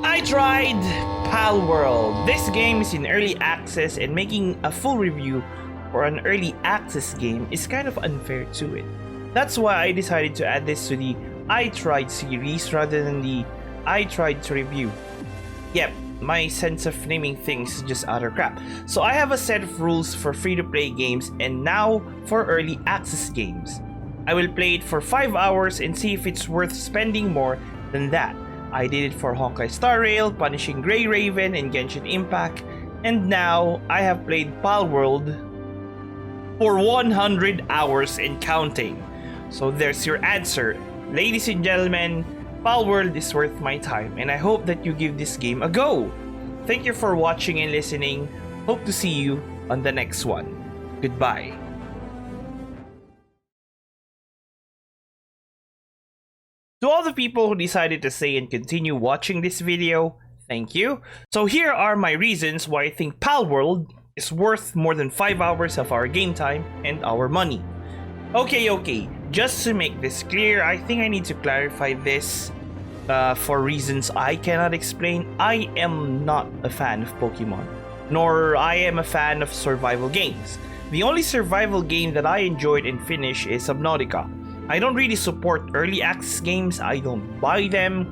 I tried Palworld. This game is in early access, and making a full review for an early access game is kind of unfair to it. That's why I decided to add this to the I tried series rather than the I tried to review. Yep, my sense of naming things is just utter crap. So I have a set of rules for free-to-play games and now for early access games. I will play it for 5 hours and see if it's worth spending more than that. I did it for Honkai Star Rail, Punishing Grey Raven, and Genshin Impact, and now I have played Palworld for 100 hours and counting. So there's your answer. Ladies and gentlemen, Palworld is worth my time, and I hope that you give this game a go. Thank you for watching and listening. Hope to see you on the next one. Goodbye. To all the people who decided to stay and continue watching this video, thank you. So here are my reasons why I think Palworld is worth more than 5 hours of our game time and our money. Okay, just to make this clear, I think I need to clarify this for reasons I cannot explain. I am not a fan of Pokemon, nor I am a fan of survival games. The only survival game that I enjoyed and finished is Subnautica. I don't really support early access games, I don't buy them.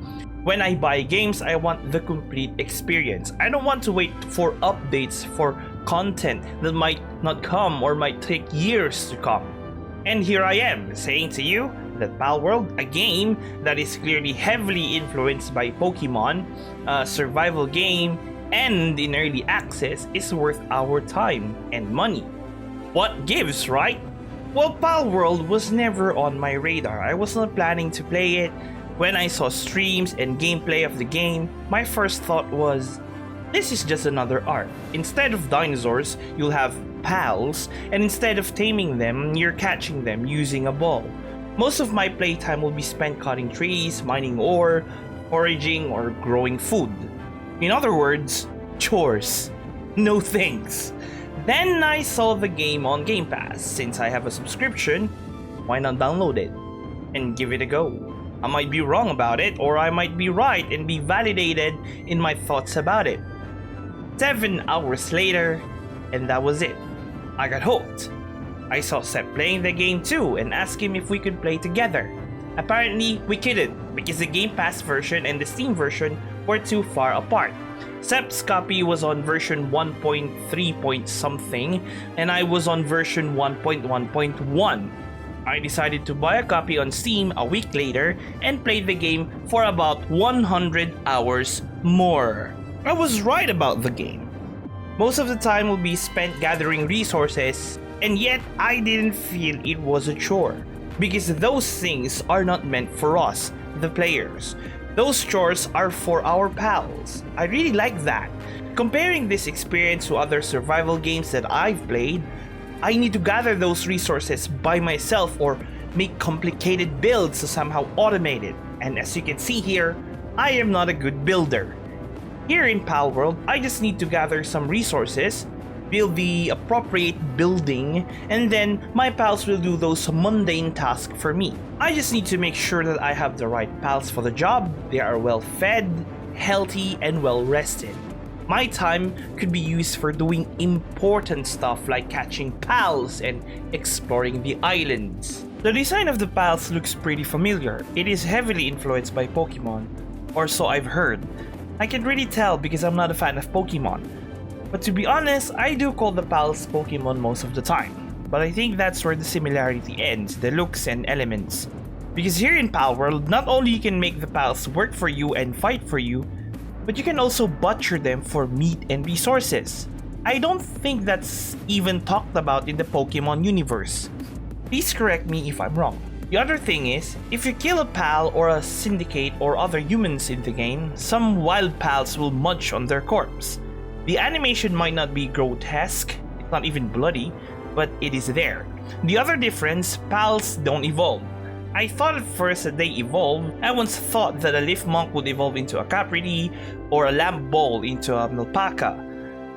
When I buy games, I want the complete experience. I don't want to wait for updates for content that might not come or might take years to come. And here I am, saying to you that Palworld, a game that is clearly heavily influenced by Pokemon, a survival game, and in early access, is worth our time and money. What gives, right? Well, Palworld was never on my radar. I was not planning to play it. When I saw streams and gameplay of the game, my first thought was, this is just another art. Instead of dinosaurs, you'll have pals, and instead of taming them, you're catching them using a ball. Most of my playtime will be spent cutting trees, mining ore, foraging, or growing food. In other words, chores. No thanks. Then I saw the game on Game Pass. Since I have a subscription, why not download it and give it a go? I might be wrong about it, or I might be right and be validated in my thoughts about it. 7 hours later, and that was it. I got hooked. I saw Sep playing the game too and asked him if we could play together. Apparently, we couldn't because the Game Pass version and the Steam version were too far apart. Sep's copy was on version 1.3 point something, and I was on version 1.1.1. I decided to buy a copy on Steam a week later and played the game for about 100 hours more. I was right about the game. Most of the time will be spent gathering resources, and yet I didn't feel it was a chore, because those things are not meant for us, the players. Those chores are for our pals. I really like that. Comparing this experience to other survival games that I've played, I need to gather those resources by myself or make complicated builds to somehow automate it. And as you can see here, I am not a good builder. Here in Palworld, I just need to gather some resources, build the appropriate building, and then my pals will do those mundane tasks for me. I just need to make sure that I have the right pals for the job, they are well fed, healthy, and well rested. My time could be used for doing important stuff like catching pals and exploring the islands. The design of the pals looks pretty familiar. It is heavily influenced by Pokemon, or so I've heard. I can't really tell because I'm not a fan of Pokemon. But to be honest, I do call the pals Pokemon most of the time. But I think that's where the similarity ends, the looks and elements. Because here in Palworld, not only you can make the pals work for you and fight for you, but you can also butcher them for meat and resources. I don't think that's even talked about in the Pokemon universe. Please correct me if I'm wrong. The other thing is, if you kill a pal or a syndicate or other humans in the game, some wild pals will munch on their corpse. The animation might not be grotesque, it's not even bloody, but it is there. The other difference, pals don't evolve. I thought at first that they evolve. I once thought that a leaf monk would evolve into a Capricorn or a lamp ball into a Alpaca.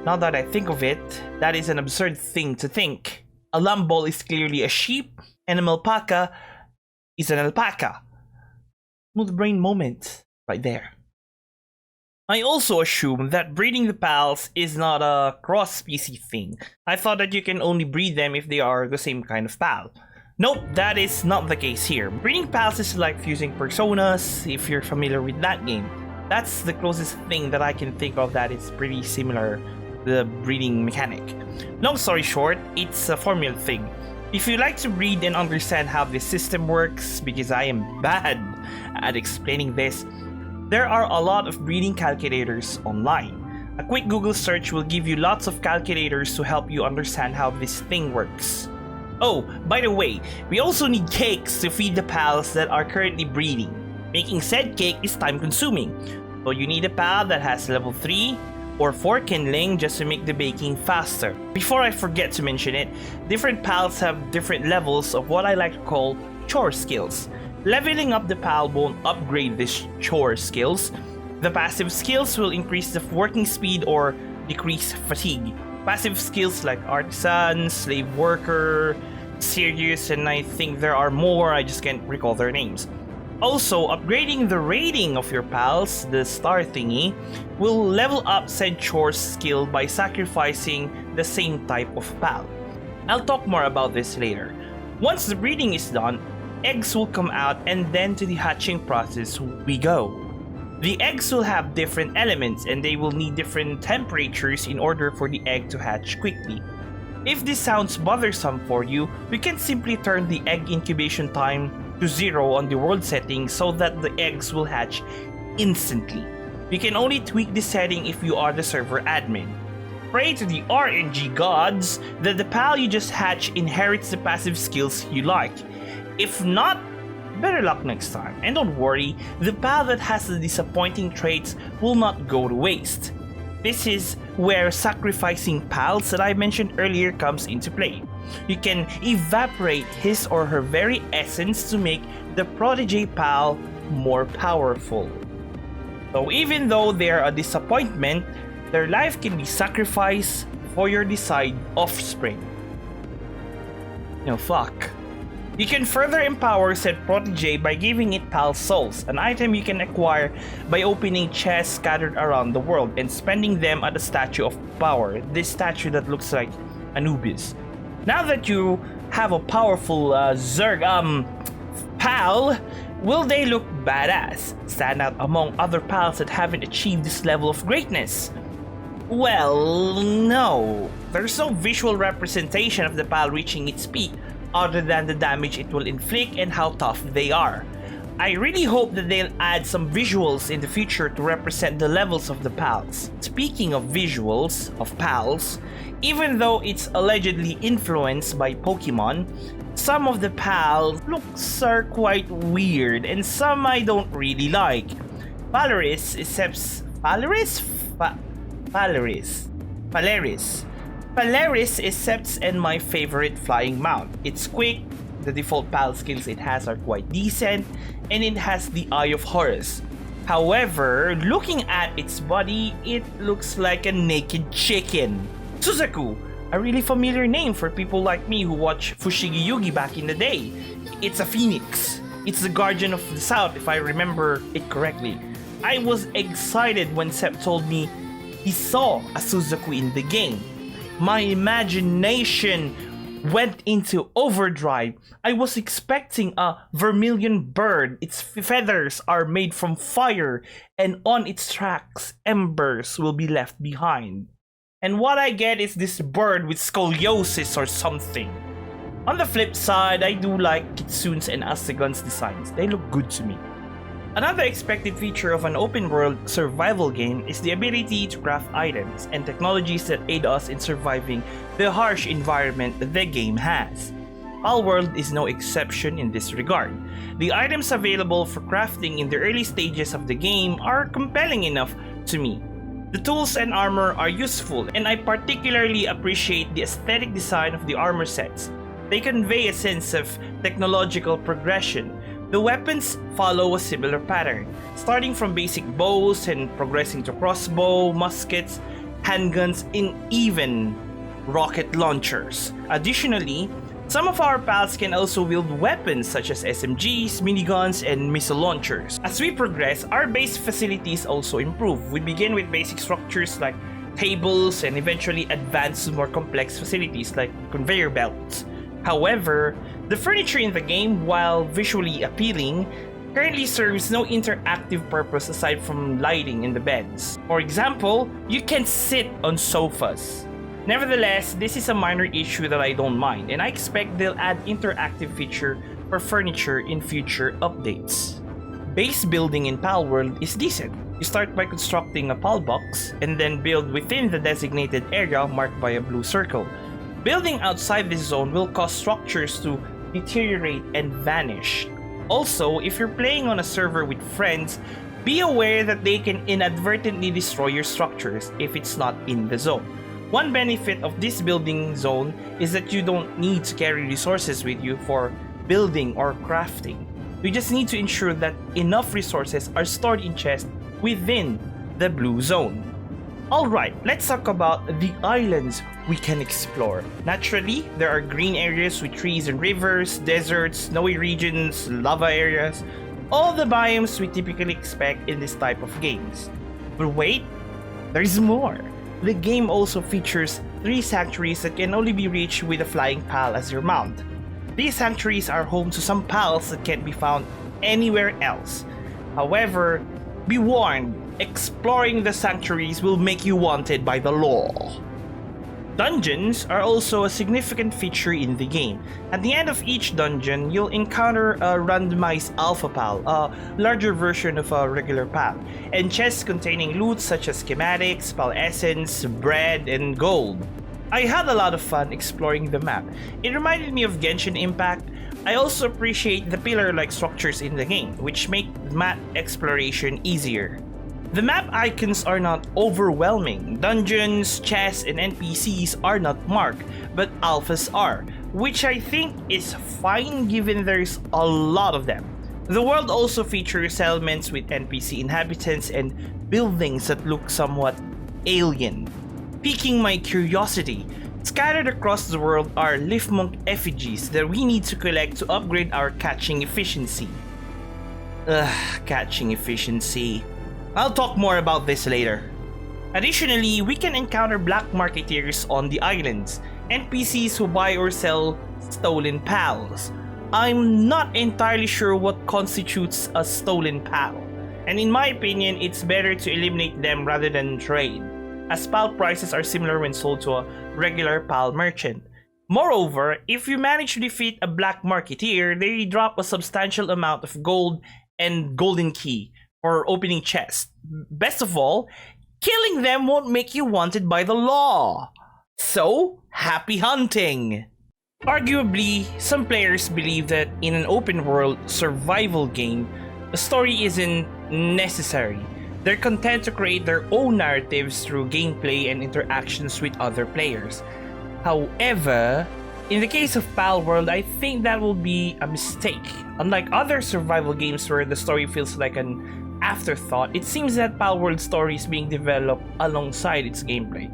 Now that I think of it, that is an absurd thing to think. A lamp ball is clearly a sheep, and a Alpaca is an alpaca. Smooth brain moment right there. I also assume that breeding the pals is not a cross-species thing. I thought that you can only breed them if they are the same kind of pal. Nope, that is not the case here. Breeding pals is like fusing personas, if you're familiar with that game. That's the closest thing that I can think of that is pretty similar to the breeding mechanic. Long story short, it's a formula thing. If you like to breed and understand how this system works, because I am bad at explaining this, there are a lot of breeding calculators online. A quick Google search will give you lots of calculators to help you understand how this thing works. Oh, by the way, we also need cakes to feed the pals that are currently breeding. Making said cake is time consuming, so you need a pal that has level 3 or 4 kindling just to make the baking faster. Before I forget to mention it, different pals have different levels of what I like to call chore skills. Leveling up the pal won't upgrade these chore skills. The passive skills will increase the working speed or decrease fatigue. Passive skills like artisan, slave worker, serious, and I think there are more, I just can't recall their names. Also, upgrading the rating of your pals, the star thingy, will level up said chore skill by sacrificing the same type of pal. I'll talk more about this later. Once the breeding is done, eggs will come out and then to the hatching process we go. The eggs will have different elements and they will need different temperatures in order for the egg to hatch quickly. If this sounds bothersome for you, we can simply turn the egg incubation time to 0 on the world setting so that the eggs will hatch instantly. You can only tweak this setting if you are the server admin. Pray to the RNG gods that the pal you just hatch inherits the passive skills you like. If not, better luck next time. And don't worry, the pal that has the disappointing traits will not go to waste. This is where sacrificing pals that I mentioned earlier comes into play. You can evaporate his or her very essence to make the protege pal more powerful. So even though they're a disappointment, their life can be sacrificed for your desired offspring. No, fuck. You can further empower said protege by giving it pal souls, an item you can acquire by opening chests scattered around the world and spending them at the Statue of Power, this statue that looks like Anubis. Now that you have a powerful pal, will they look badass? Stand out among other pals that haven't achieved this level of greatness? Well, no. There's no visual representation of the pal reaching its peak, other than the damage it will inflict and how tough they are. I really hope that they'll add some visuals in the future to represent the levels of the pals. Speaking of visuals of pals, even though it's allegedly influenced by Pokemon, some of the pals looks are quite weird and some I don't really like. Palaris is Sep's and my favorite flying mount. It's quick, the default pal skills it has are quite decent, and it has the Eye of Horus. However, looking at its body, it looks like a naked chicken. Suzaku, a really familiar name for people like me who watch Fushigi Yugi back in the day. It's a phoenix. It's the guardian of the south if I remember it correctly. I was excited when Sep told me he saw a Suzaku in the game. My imagination went into overdrive. I was expecting a vermilion bird. Its feathers are made from fire, and on its tracks, embers will be left behind. And what I get is this bird with scoliosis or something. On the flip side, I do like Kitsune's and Asagon's designs. They look good to me. Another expected feature of an open-world survival game is the ability to craft items and technologies that aid us in surviving the harsh environment the game has. Palworld is no exception in this regard. The items available for crafting in the early stages of the game are compelling enough to me. The tools and armor are useful, and I particularly appreciate the aesthetic design of the armor sets. They convey a sense of technological progression. The weapons follow a similar pattern, starting from basic bows and progressing to crossbow, muskets, handguns, and even rocket launchers. Additionally, Some of our pals can also wield weapons such as SMGs, miniguns, and missile launchers. As we progress, our base facilities also improve. We begin with basic structures like tables and eventually advance to more complex facilities like conveyor belts. However, the furniture in the game, while visually appealing, currently serves no interactive purpose aside from lighting in the beds. For example, you can sit on sofas. Nevertheless, this is a minor issue that I don't mind, and I expect they'll add interactive feature for furniture in future updates. Base building in Palworld is decent. You start by constructing a pal box, and then build within the designated area marked by a blue circle. Building outside this zone will cause structures to deteriorate and vanish. Also, if you're playing on a server with friends, be aware that they can inadvertently destroy your structures if it's not in the zone. One benefit of this building zone is that you don't need to carry resources with you for building or crafting. You just need to ensure that enough resources are stored in chests within the blue zone. Alright, let's talk about the islands we can explore. Naturally, there are green areas with trees and rivers, deserts, snowy regions, lava areas, all the biomes we typically expect in this type of games. But wait, there's more. The game also features 3 sanctuaries that can only be reached with a flying pal as your mount. These sanctuaries are home to some pals that can't be found anywhere else. However, be warned, exploring the sanctuaries will make you wanted by the law. Dungeons are also a significant feature in the game. At the end of each dungeon, you'll encounter a randomized alpha pal, a larger version of a regular pal, and chests containing loot such as schematics, pal essence, bread, and gold. I had a lot of fun exploring the map. It reminded me of Genshin Impact. I also appreciate the pillar-like structures in the game, which make map exploration easier. The map icons are not overwhelming. Dungeons, chests, and NPCs are not marked, but alphas are, which I think is fine given there's a lot of them. The world also features settlements with NPC inhabitants and buildings that look somewhat alien. Piquing my curiosity, scattered across the world are Leafmonk effigies that we need to collect to upgrade our catching efficiency. Catching efficiency. I'll talk more about this later. Additionally, we can encounter black marketeers on the islands, NPCs who buy or sell stolen pals. I'm not entirely sure what constitutes a stolen pal, and in my opinion, it's better to eliminate them rather than trade, as pal prices are similar when sold to a regular pal merchant. Moreover, if you manage to defeat a black marketeer, they drop a substantial amount of gold and golden key for opening chests. Best of all, killing them won't make you wanted by the law. So, happy hunting! Arguably, some players believe that in an open world survival game, a story isn't necessary. They're content to create their own narratives through gameplay and interactions with other players. However, in the case of Palworld, I think that will be a mistake. Unlike other survival games where the story feels like an afterthought, it seems that Palworld's story is being developed alongside its gameplay.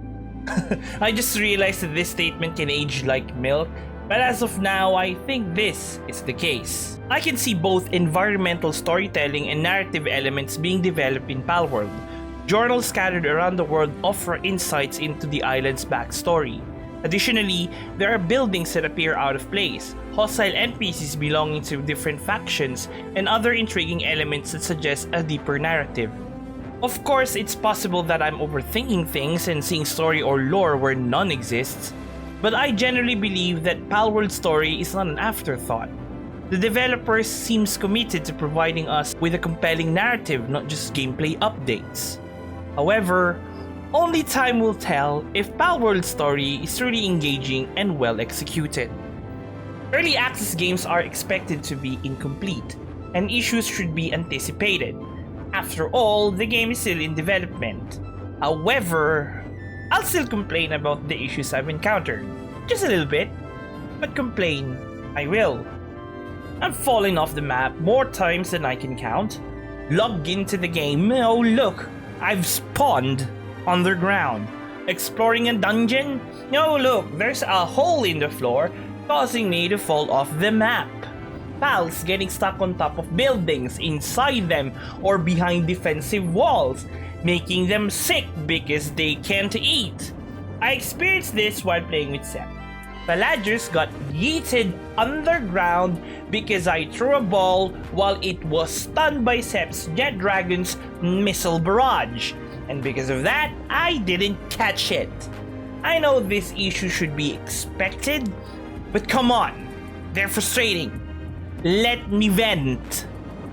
I just realized that this statement can age like milk, but as of now, I think this is the case. I can see both environmental storytelling and narrative elements being developed in Palworld. Journals scattered around the world offer insights into the island's backstory. Additionally, there are buildings that appear out of place, hostile NPCs belonging to different factions, and other intriguing elements that suggest a deeper narrative. Of course, it's possible that I'm overthinking things and seeing story or lore where none exists, but I generally believe that Palworld's story is not an afterthought. The developers seems committed to providing us with a compelling narrative, not just gameplay updates. However, only time will tell if Palworld's story is truly engaging and well executed. Early access games are expected to be incomplete, and issues should be anticipated. After all, the game is still in development. However, I'll still complain about the issues I've encountered. Just a little bit, but complain I will. I've fallen off the map more times than I can count. Log into the game, oh look, I've spawned underground. Exploring a dungeon? Oh look, there's a hole in the floor. causing me to fall off the map. Pals getting stuck on top of buildings, inside them, or behind defensive walls, making them sick because they can't eat. I experienced this while playing with Seth. Pelagius got yeeted underground because I threw a ball while it was stunned by Sep's Jet Dragon's missile barrage, and because of that, I didn't catch it. I know this issue should be expected, but come on, they're frustrating. Let me vent.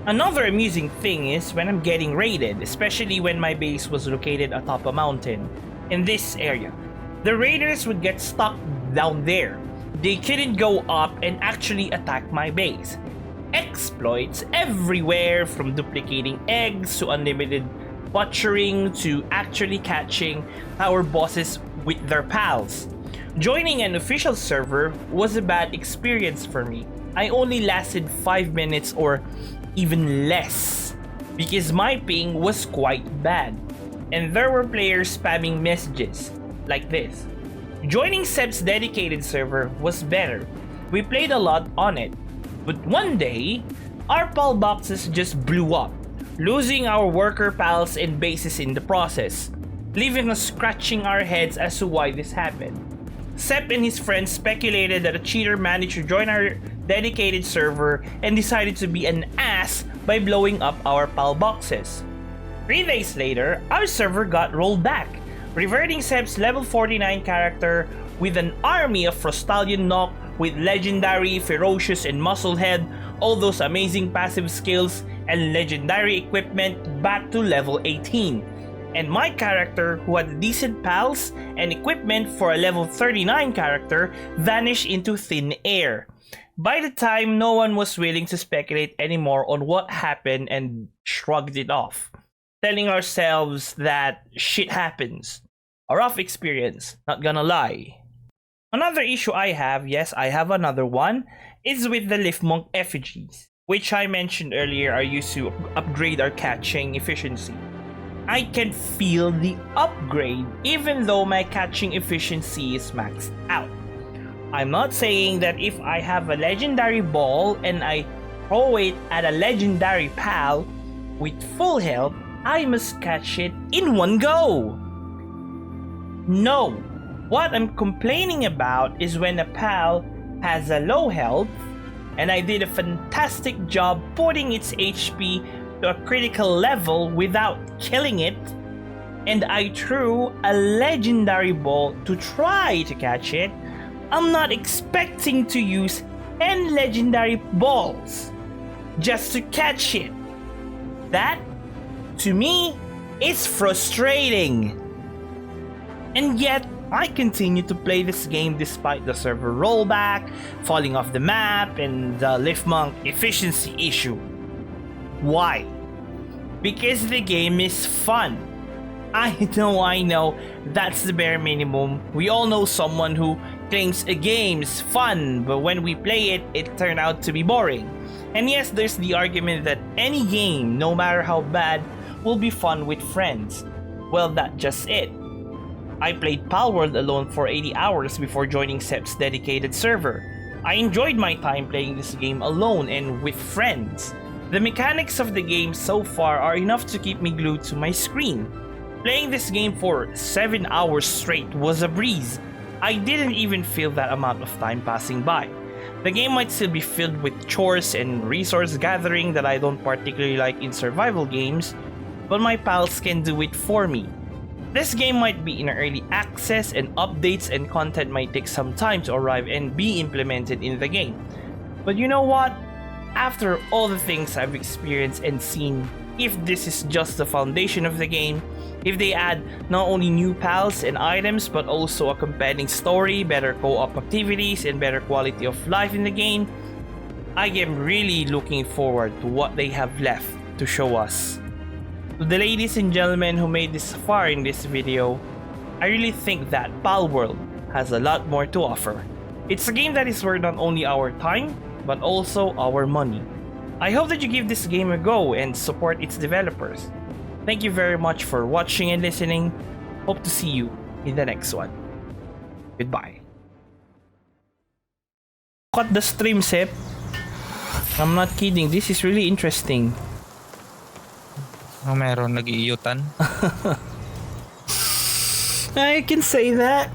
Another amusing thing is when I'm getting raided, especially when my base was located atop a mountain. In this area, the raiders would get stuck down there. They couldn't go up and actually attack my base. Exploits everywhere, from duplicating eggs to unlimited butchering to actually catching our bosses with their pals. Joining an official server was a bad experience for me. I only lasted 5 minutes or even less because my ping was quite bad, and there were players spamming messages like this. Joining Seb's dedicated server was better. We played a lot on it, but one day our pal boxes just blew up, losing our worker pals and bases in the process, leaving us scratching our heads as to why this happened. Sep and his friends speculated that a cheater managed to join our dedicated server and decided to be an ass by blowing up our PAL boxes. 3 days later, our server got rolled back, reverting Seb's level 49 character with an army of Frostallion Knock with legendary, ferocious, and musclehead, all those amazing passive skills and legendary equipment back to level 18. And my character, who had decent pals and equipment for a level 39 character, vanished into thin air. By the time, no one was willing to speculate anymore on what happened and shrugged it off, telling ourselves that shit happens. A rough experience, not gonna lie. Another issue I have, yes, I have another one, is with the Lift Monk effigies, which I mentioned earlier are used to upgrade our catching efficiency. I can feel the upgrade even though my catching efficiency is maxed out. I'm not saying that if I have a legendary ball and I throw it at a legendary pal with full health, I must catch it in one go. No, what I'm complaining about is when a pal has a low health and I did a fantastic job putting its HP to a critical level without killing it, and I threw a legendary ball to try to catch it. I'm not expecting to use 10 legendary balls just to catch it. That, to me, is frustrating. And yet, I continue to play this game despite the server rollback, falling off the map, and the Lift Monk efficiency issue. Why? Because the game is fun. I know, that's the bare minimum. We all know someone who claims a game is fun, but when we play it, it turned out to be boring. And yes, there's the argument that any game, no matter how bad, will be fun with friends. Well, that's just it. I played Palworld alone for 80 hours before joining Sep's dedicated server. I enjoyed my time playing this game alone and with friends. The mechanics of the game so far are enough to keep me glued to my screen. Playing this game for 7 hours straight was a breeze. I didn't even feel that amount of time passing by. The game might still be filled with chores and resource gathering that I don't particularly like in survival games, but my pals can do it for me. This game might be in early access and updates and content might take some time to arrive and be implemented in the game. But you know what? After all the things I've experienced and seen, if this is just the foundation of the game, if they add not only new pals and items but also a compelling story, better co-op activities, and better quality of life in the game, I am really looking forward to what they have left to show us. To the ladies and gentlemen who made this far in this video, I really think that Palworld has a lot more to offer. It's a game that is worth not only our time, but also our money. I hope that you give this game a go and support its developers. Thank you very much for watching and listening. Hope to see you in the next one. Goodbye. Cut the stream, Sep. I'm not kidding. This is really interesting. Meron nag-iiyutan. I can say that.